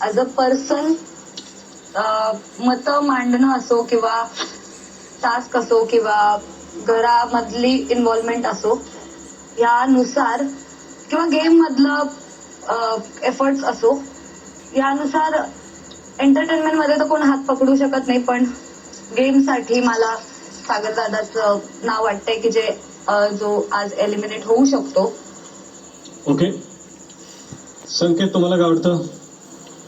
As a person मतं मांडणं असो किंवा टास्क असो किंवा घरामधली इन्व्हॉल्वमेंट असो यानुसार किंवा गेम मधलं एफर्ट्स असो यानुसार एंटरटेनमेंट मध्ये तर कोण हात पकडू शकत नाही, पण गेमसाठी मला सागरदादाचं नाव वाटतंय की जे जो आज एलिमिनेट होऊ शकतो. ओके, संकेत तुम्हाला काय वाटतं?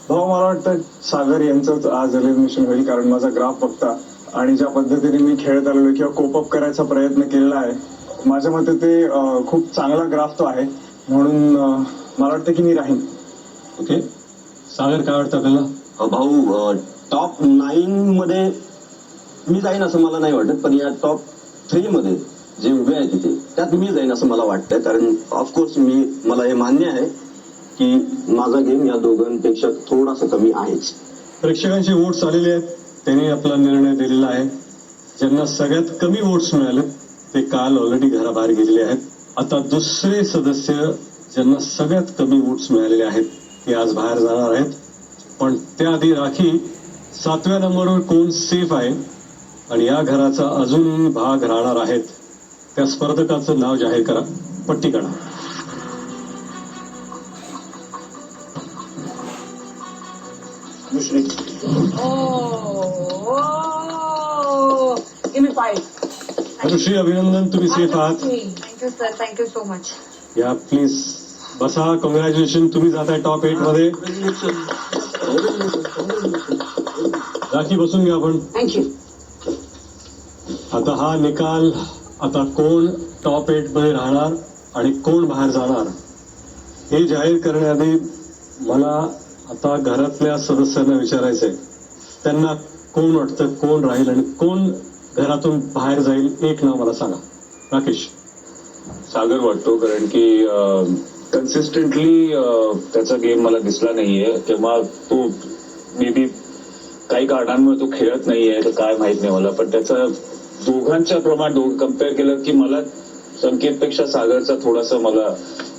भाऊ, मला वाटतं सागर यांचंच आज एलिमिनेशन होईल, कारण माझा ग्राफ बघता आणि ज्या पद्धतीने मी खेळत आलेलो किंवा कोपअप करायचा प्रयत्न केलेला आहे, माझ्या मते ते खूप चांगला ग्राफ तो आहे, म्हणून मला वाटतं की मी राहीन. ओके, सागर काय वाटतं आपल्याला? भाऊ, टॉप 9 मध्ये मी जाईन असं मला नाही वाटत, पण या टॉप 3 मध्ये जे उभे आहेत तिथे त्यात मी जाईन असं मला वाटतंय. कारण ऑफकोर्स मला हे मान्य आहे की माझा गेम या दोघांपेक्षा थोडासा कमी आहेच. प्रेक्षकांचे वोट्स आलेले आहेत, त्यांनी आपला निर्णय दिलेला आहे. ज्यांना सगळ्यात कमी वोट्स मिळाले ते काल ऑलरेडी घराबाहेर गेलेले आहेत. आता दुसरे सदस्य ज्यांना सगळ्यात कमी वोट्स मिळालेले आहेत ते आज बाहेर जाणार आहेत. पण त्याआधी राखी 7व्या नंबरवर कोण सेफ आहे आणि या घराचा अजूनही भाग राहणार आहेत त्या स्पर्धकाचं नाव जाहीर करा. पट्टी काढा. अनुश्री, अभिनंदन, तुम्ही सेफ आहात. Thank you sir, thank you so much. या प्लीज बसा. कॉंग्रॅच्युलेशन, तुम्ही जाताय टॉप 8 मध्ये. राखी, बसून घ्या आपण. थँक्यू. आता हा निकाल, आता कोण टॉप 8 मध्ये राहणार आणि कोण बाहेर जाणार हे जाहीर करण्याआधी मला आता घरातल्या सदस्यांना विचारायचंय, त्यांना कोण वाटतं कोण राहील आणि कोण घरातून बाहेर जाईल. एक नाव मला सांगा. राकेश. सागर वाटतो, कारण की कन्सिस्टंटली त्याचा गेम मला दिसला नाहीये. तेव्हा तो मे बी काही कारणांमुळे तो खेळत नाहीये तर काय माहित नाही मला, पण त्याचा दोघांच्या प्रमाण कम्पेअर केलं की मला संकेतपेक्षा सागरचा थोडासा मला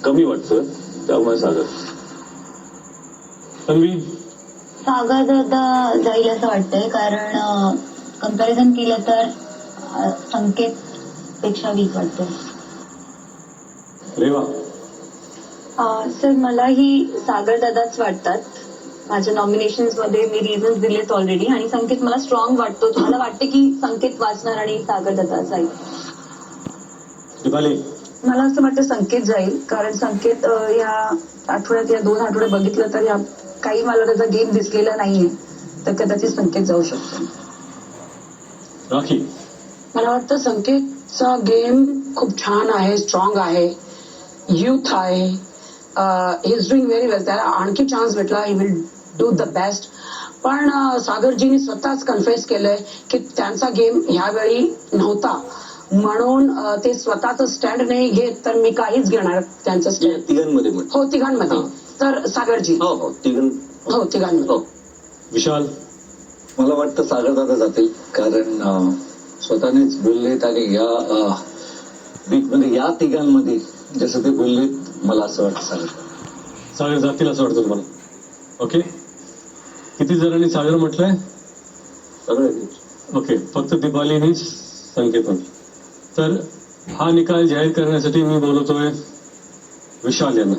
कमी वाटतं, त्यामुळे सागर. तन्वी. सागर दादा जाईल असं वाटतंय, कारण कम्पॅरिझन केलं तर संकेत पेक्षा वीक वाटतंय. रेवा. सर, मलाही सागर दादाच वाटतात. माझ्या नॉमिनेशन्स मध्ये मी रिझन्स दिलेत ऑलरेडी आणि संकेत मला स्ट्रॉंग वाटतो. तुम्हाला वाटते की संकेत वाचणार आणि सागर दादा जाईल? दीपाली. मला असं वाटतं संकेत जाईल, कारण संकेत या आठवड्यात या 2 आठवडे बघितलं तर या काही मला त्याचा गेम दिसलेला नाहीये, तर कदाचित संकेत जाऊ शकतो. राखी. मला वाटतं संकेतचा गेम खूप छान आहे, स्ट्रॉंग आहे, युथ आहे, ही इज डुईंग व्हेरी वेल. त्याला आणखी चान्स भेटला, he will do the best. पण सागरजींनी स्वतःच कन्फेस केलंय की त्यांचा गेम ह्यावेळी नव्हता, म्हणून ते स्वतःच स्टँड नाही घेत, तर मी काहीच घेणार त्यांचं स्टँड. तिघांमध्ये हो, तिघांमध्ये. तर सागरजी. हो, तिघांमध्ये. विशाल. मला वाटतं सागरदादा जातील, कारण स्वतःनेच बोललेत आणि या वीक मध्ये या तिघांमध्ये जसं ते बोललेत, मला असं वाटतं सागर जातील असं वाटतं तुम्हाला? ओके, किती जणांनी सागर म्हटलंय? सगळे. ओके, फक्त दीपालीनेच संकेत म्हटलं. तर हा निकाल जाहीर करण्यासाठी मी बोलवतोय विशाल यांना.